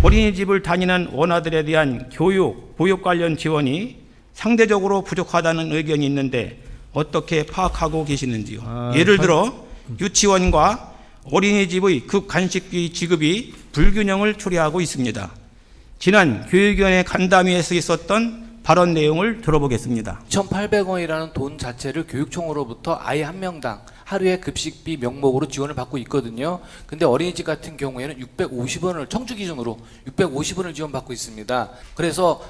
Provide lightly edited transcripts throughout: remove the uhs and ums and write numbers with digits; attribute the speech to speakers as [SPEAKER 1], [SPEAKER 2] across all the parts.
[SPEAKER 1] 어린이집을 다니는 원아들에 대한 교육, 보육 관련 지원이 상대적으로 부족하다는 의견이 있는데 어떻게 파악하고 계시는지요? 예를 들어 유치원과 어린이집의 급간식비 지급이 불균형을 초래하고 있습니다. 지난 교육위원회 간담회에서 있었던 발언 내용을 들어보겠습니다.
[SPEAKER 2] 2,800원이라는 돈 자체를 교육청으로부터 아이 한 명당 하루에 급식비 명목으로 지원을 받고 있거든요. 근데 어린이집 같은 경우에는 650원을 청주 기준으로 650원을 지원받고 있습니다. 그래서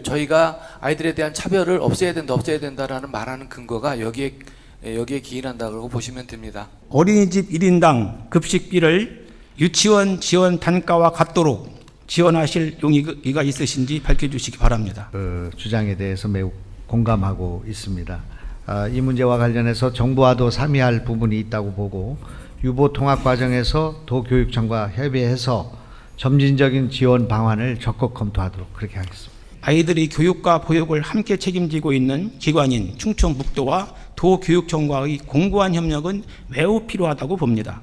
[SPEAKER 2] 저희가 아이들에 대한 차별을 없애야 된다라는 말하는 근거가 여기에 기인한다고 보시면 됩니다.
[SPEAKER 1] 어린이집 1인당 급식비를 유치원 지원 단가와 같도록 지원하실 용의가 있으신지 밝혀주시기 바랍니다.
[SPEAKER 3] 그 주장에 대해서 매우 공감하고 있습니다. 이 문제와 관련해서 정부와도 상의할 부분이 있다고 보고 유보 통합 과정에서 도교육청과 협의해서 점진적인 지원 방안을 적극 검토하도록 그렇게 하겠습니다.
[SPEAKER 1] 아이들이 교육과 보육을 함께 책임지고 있는 기관인 충청북도와 도교육청과의 공고한 협력은 매우 필요하다고 봅니다.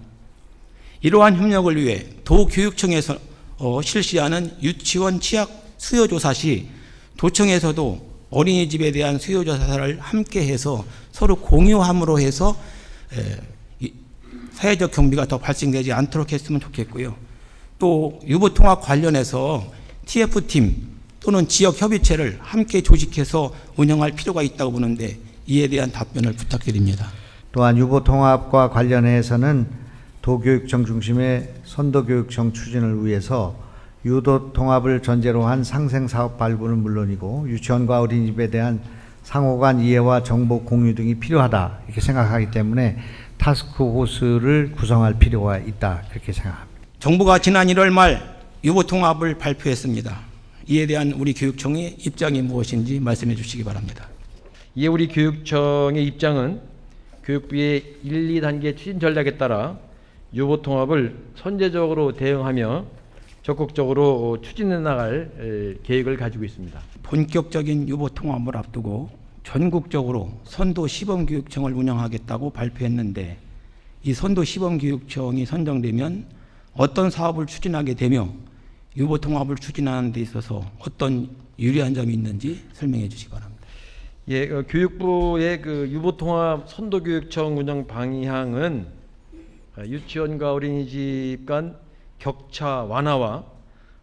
[SPEAKER 1] 이러한 협력을 위해 도교육청에서 실시하는 유치원 취약 수요조사 시 도청에서도 어린이집에 대한 수요조사를 함께해서 서로 공유함으로 해서 사회적 경비가 더 발생되지 않도록 했으면 좋겠고요. 또 유보통합 관련해서 TF팀 또는 지역협의체를 함께 조직해서 운영할 필요가 있다고 보는데 이에 대한 답변을 부탁드립니다.
[SPEAKER 3] 또한 유보통합과 관련해서는 도교육청 중심의 선도교육청 추진을 위해서 유도통합을 전제로 한 상생사업 발굴은 물론이고 유치원과 어린이집에 대한 상호간 이해와 정보 공유 등이 필요하다 이렇게 생각하기 때문에 타스크포스를 구성할 필요가 있다 그렇게 생각합니다.
[SPEAKER 1] 정부가 지난 1월 말 유보통합을 발표했습니다. 이에 대한 우리 교육청의 입장이 무엇인지 말씀해 주시기 바랍니다.
[SPEAKER 4] 이에 우리 교육청의 입장은 교육부의 1, 2단계 추진 전략에 따라 유보통합을 선제적으로 대응하며 적극적으로 추진해 나갈 계획을 가지고 있습니다.
[SPEAKER 1] 본격적인 유보통합을 앞두고 전국적으로 선도 시범교육청을 운영하겠다고 발표했는데 이 선도 시범교육청이 선정되면 어떤 사업을 추진하게 되며 유보통합을 추진하는 데 있어서 어떤 유리한 점이 있는지 설명해 주시기 바랍니다.
[SPEAKER 4] 예, 교육부의 그 유보통합 선도교육청 운영 방향은 유치원과 어린이집 간 격차 완화와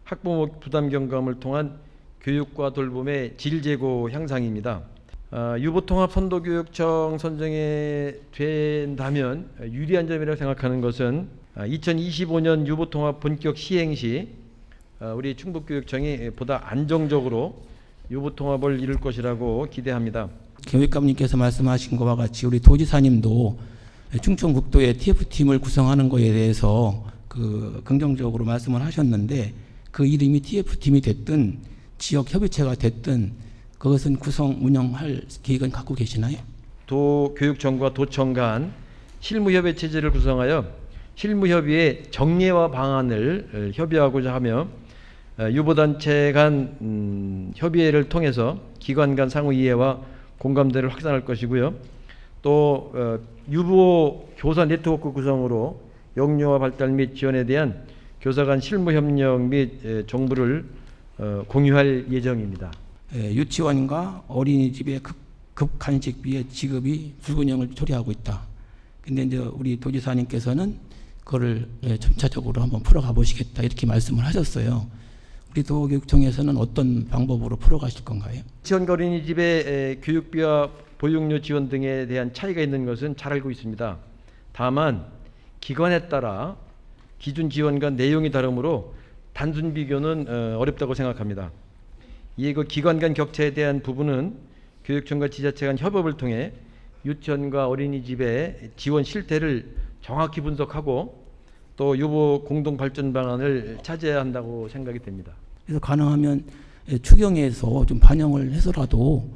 [SPEAKER 4] 학부모 부담 경감을 통한 교육과 돌봄의 질 제고 향상입니다. 유보통합 선도교육청 선정이 된다면 유리한 점이라고 생각하는 것은 2025년 유보통합 본격 시행 시 우리 충북교육청이 보다 안정적으로 유보통합을 이룰 것이라고 기대합니다.
[SPEAKER 1] 교육감님께서 말씀하신 것과 같이 우리 도지사님도 충청북도의 TF팀을 구성하는 것에 대해서 긍정적으로 말씀을 하셨는데 그 이름이 TF팀이 됐든 지역협의체가 됐든 그것은 구성 운영할 계획은 갖고 계시나요?
[SPEAKER 4] 도교육청과 도청 간 실무협의 체제를 구성하여 실무협의의 정례화 방안을 협의하고자 하며 유보단체 간 협의회를 통해서 기관 간 상호 이해와 공감대를 확산할 것이고요. 또 유보 교사 네트워크 구성으로 영유아 발달 및 지원에 대한 교사 간 실무 협력 및 정보를 공유할 예정입니다.
[SPEAKER 1] 유치원과 어린이집의 급간식비의 지급이 불균형을 초래하고 있다. 근데 이제 우리 도지사님께서는 그거를 점차적으로 한번 풀어가 보시겠다 이렇게 말씀을 하셨어요. 우리 도교육청에서는 어떤 방법으로 풀어가실 건가요?
[SPEAKER 4] 유치원과 어린이집의 교육비와 보육료 지원 등에 대한 차이가 있는 것은 잘 알고 있습니다. 다만 기관에 따라 기준 지원과 내용이 다르므로 단순 비교는 어렵다고 생각합니다. 이에 그 기관 간 격차에 대한 부분은 교육청과 지자체 간 협업을 통해 유치원과 어린이집의 지원 실태를 정확히 분석하고 또 유보 공동 발전 방안을 찾아야 한다고 생각이 됩니다.
[SPEAKER 1] 그래서 가능하면 추경에서 좀 반영을 해서라도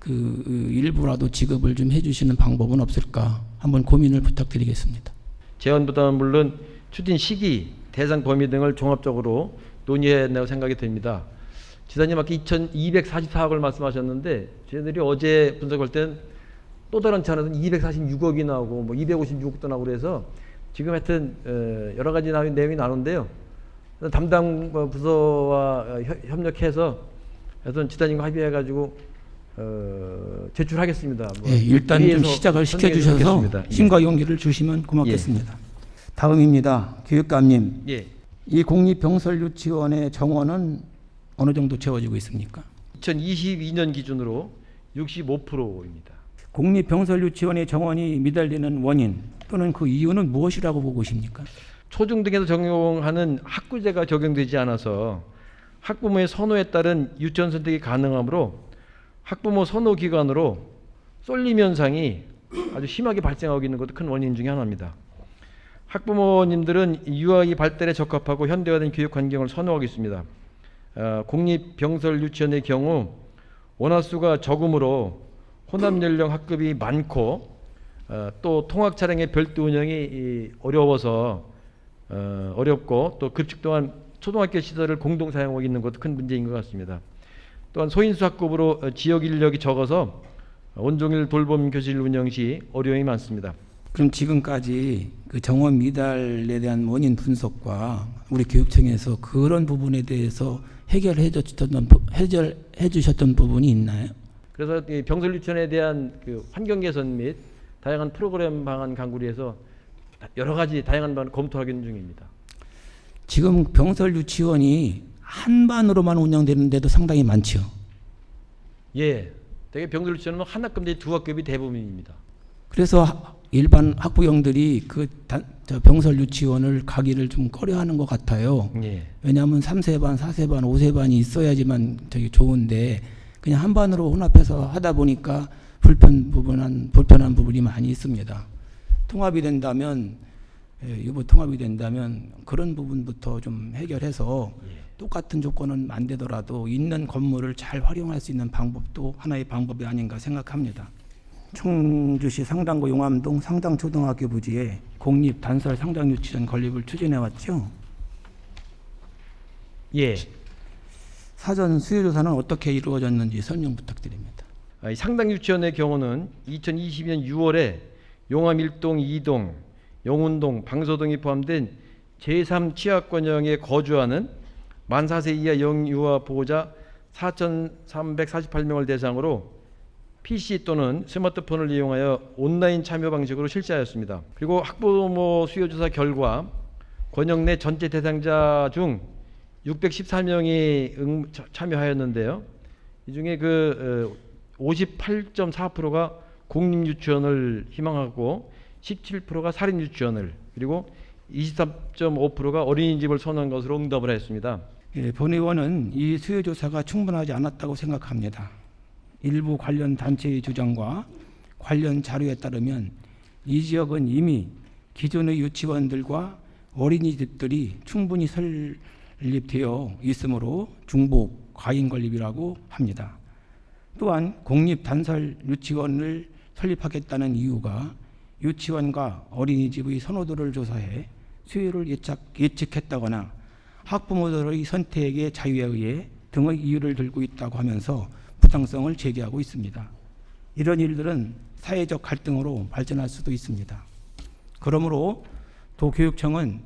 [SPEAKER 1] 일부라도 지급을 좀 해주시는 방법은 없을까 한번 고민을 부탁드리겠습니다.
[SPEAKER 4] 재원 부담은 물론 추진 시기, 대상 범위 등을 종합적으로 논의해야 한다고 생각이 됩니다. 지사님 아까 2,244억을 말씀하셨는데 저희들이 어제 분석할 때는 또 다른 차례는 246억이 나오고 256억도 나오고 그래서 지금 하여튼 여러 가지 내용이 나오는데요. 담당 부서와 협력해서 어떤 지단님과 합의해가지고 제출하겠습니다.
[SPEAKER 1] 예, 일단 좀
[SPEAKER 4] 위에서
[SPEAKER 1] 시작을
[SPEAKER 4] 선정해
[SPEAKER 1] 시켜주셔서
[SPEAKER 4] 주시겠습니다.
[SPEAKER 1] 힘과 용기를 주시면 고맙겠습니다. 다음입니다. 교육감님,
[SPEAKER 4] 예.
[SPEAKER 1] 이 공립병설유치원의 정원은 어느 정도 채워지고 있습니까?
[SPEAKER 4] 2022년 기준으로 65%입니다.
[SPEAKER 1] 공립병설유치원의 정원이 미달리는 원인 또는 그 이유는 무엇이라고 보고 계십니까?
[SPEAKER 4] 초중등에서 적용하는 학구제가 적용되지 않아서 학부모의 선호에 따른 유치원 선택이 가능하므로 학부모 선호 기관으로 쏠림 현상이 아주 심하게 발생하고 있는 것도 큰 원인 중에 하나입니다. 학부모님들은 유아의 발달에 적합하고 현대화된 교육 환경을 선호하고 있습니다. 공립병설 유치원의 경우 원화수가 적으므로 혼합 연령 학급이 많고 또 통학 차량의 별도 운영이 어렵고 또 급식 또한 초등학교 시설을 공동 사용하고 있는 것도 큰 문제인 것 같습니다. 또한 소인수 학급으로 지역 인력이 적어서 온종일 돌봄 교실 운영 시 어려움이 많습니다.
[SPEAKER 1] 그럼 지금까지 그 정원 미달에 대한 원인 분석과 우리 교육청에서 그런 부분에 대해서 해결해 주셨던 부분이 있나요?
[SPEAKER 4] 그래서 이 병설 유치원에 대한 그 환경 개선 및 다양한 프로그램 방안 강구를 해서 여러 가지 다양한 방안을 검토하는 중입니다.
[SPEAKER 1] 지금 병설 유치원이 한 반으로만 운영되는 데도 상당히 많죠.
[SPEAKER 4] 예, 대개 병설 유치원은 한 학급 내지 두 학급이 대부분입니다.
[SPEAKER 1] 그래서 일반 학부형들이 병설 유치원을 가기를 좀 꺼려하는 것 같아요.
[SPEAKER 4] 예.
[SPEAKER 1] 왜냐하면 3세반, 4세반, 5세반이 있어야지만 불편한 한반으로 혼합해서 하다 보니까 불편한 부분이 많이 있습니다. 통합이 된다면 그런 부분부터 좀 해결해서 똑같은 조건은 안 되더라도 있는 건물을 잘 활용할 수 있는 방법도 하나의 방법이 아닌가 생각합니다. 청주시 상당구 용암동 상당초등학교 부지에 공립 단설 상당유치원 건립을 추진해왔죠.
[SPEAKER 4] 예.
[SPEAKER 1] 사전 수요조사는 어떻게 이루어졌는지 설명 부탁드립니다.
[SPEAKER 4] 이 상당 유치원의 경우는 2022년 6월에 용암 1동, 2동, 영운동, 방서동이 포함된 제3취약권형에 거주하는 만 4세 이하 영유아 보호자 4,348명을 대상으로 PC 또는 스마트폰을 이용하여 온라인 참여 방식으로 실시하였습니다. 그리고 학부모 수요조사 결과 권역 내 전체 대상자 중 614명이 참여하였는데요. 이 중에 58.4%가 공립유치원을 희망하고 17%가 사립유치원을 그리고 23.5%가 어린이집을 선호한 것으로 응답을 했습니다.
[SPEAKER 1] 예, 본 의원은 이 수요조사가 충분하지 않았다고 생각합니다. 일부 관련 단체의 주장과 관련 자료에 따르면 이 지역은 이미 기존의 유치원들과 어린이집들이 충분히 설립되어 있으므로 중복 과잉 건립이라고 합니다. 또한 공립 단설 유치원을 설립하겠다는 이유가 유치원과 어린이집의 선호도를 조사해 수요를 예측했다거나 학부모들의 선택의 자유에 의해 등의 이유를 들고 있다고 하면서 부당성을 제기하고 있습니다. 이런 일들은 사회적 갈등으로 발전할 수도 있습니다. 그러므로 도교육청은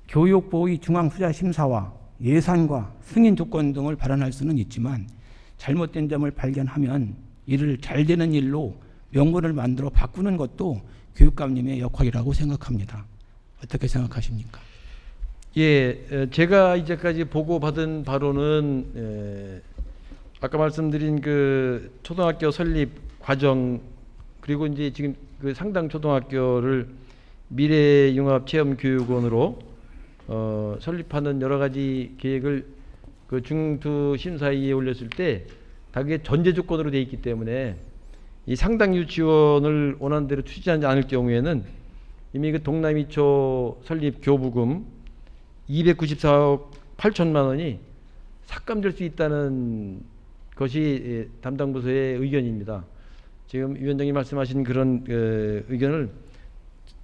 [SPEAKER 1] 교육보의 중앙투자심사와 예산과 승인 조건 등을 발안할 수는 있지만 잘못된 점을 발견하면 이를 잘 되는 일로 명분을 만들어 바꾸는 것도 교육감님의 역할이라고 생각합니다. 어떻게 생각하십니까?
[SPEAKER 4] 예, 제가 이제까지 보고받은 바로는 아까 말씀드린 그 초등학교 설립 과정 그리고 이제 지금 그 상당 초등학교를 미래융합체험교육원으로 설립하는 여러 가지 계획을 그 중투 심사위에 올렸을 때 다 그게 전제 조건으로 돼 있기 때문에 이 상당 유치원을 원하는 대로 추진하지 않을 경우에는 이미 그 동남이초 설립 교부금 294억 8천만 원이 삭감될 수 있다는 것이 담당 부서의 의견입니다. 지금 위원장님 말씀하신 그런 의견을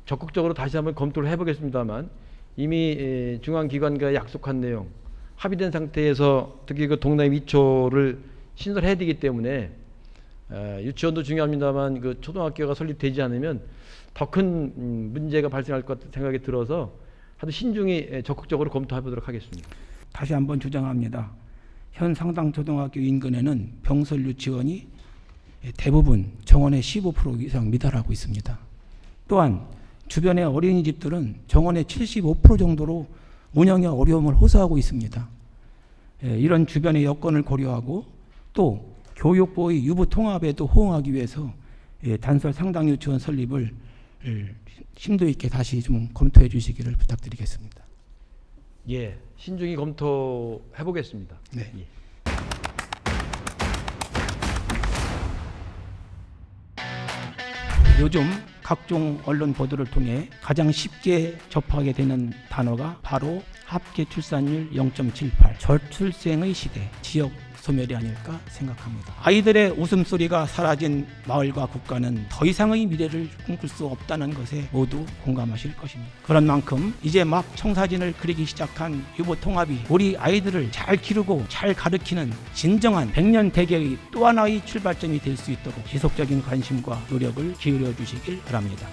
[SPEAKER 4] 적극적으로 다시 한번 검토를 해보겠습니다만 이미 중앙기관과 약속한 내용 합의된 상태에서 특히 그 동남 2초를 신설해야 되기 때문에 유치원도 중요합니다만 그 초등학교가 설립되지 않으면 더 큰 문제가 발생할 것 같은 생각이 들어서 하여튼 신중히 적극적으로 검토해 보도록 하겠습니다.
[SPEAKER 1] 다시 한번 주장합니다. 현 상당초등학교 인근에는 병설 유치원이 대부분 정원의 15% 이상 미달하고 있습니다. 또한 주변의 어린이집들은 정원의 75% 정도로 운영에 어려움을 호소하고 있습니다. 이런 주변의 여건을 고려하고 또 교육부의 유부 통합에도 호응하기 위해서 단설 상당 유치원 설립을 심도 있게 다시 좀 검토해 주시기를 부탁드리겠습니다.
[SPEAKER 4] 예, 신중히 검토해 보겠습니다.
[SPEAKER 1] 네.
[SPEAKER 4] 예.
[SPEAKER 1] 요즘 각종 언론 보도를 통해 가장 쉽게 접하게 되는 단어가 바로 합계 출산율 0.78, 저출생의 시대, 지역 소멸이 아닐까 생각합니다. 아이들의 웃음소리가 사라진 마을과 국가는 더 이상의 미래를 꿈꿀 수 없다는 것에 모두 공감하실 것입니다. 그런 만큼 이제 막 청사진을 그리기 시작한 유보통합이 우리 아이들을 잘 기르고 잘 가르치는 진정한 100년 대계의 또 하나의 출발점이 될 수 있도록 지속적인 관심과 노력을 기울여 주시길 바랍니다.